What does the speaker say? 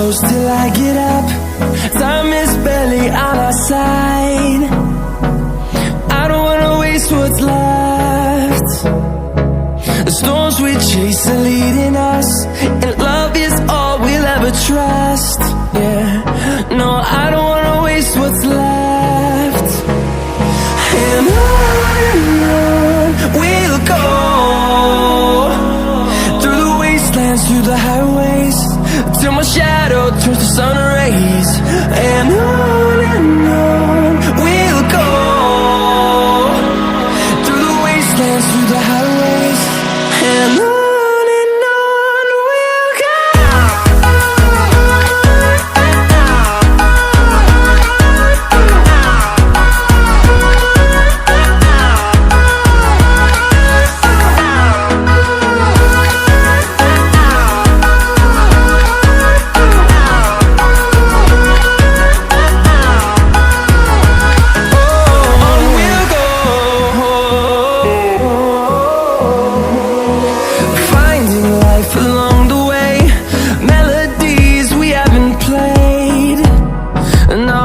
close till I get up. Time is barely on our side. I don't wanna waste what's left. The storms we chase are leading us, and love is all we'll ever trust. Yeah, no, I don't wanna waste what's left. And on we'll go, through the wastelands, through the highways, till my shadow turns to sun rays. And on we'll go, through the wastelands, through the highways, and on we'll go. Along the way, melodies we haven't played. No,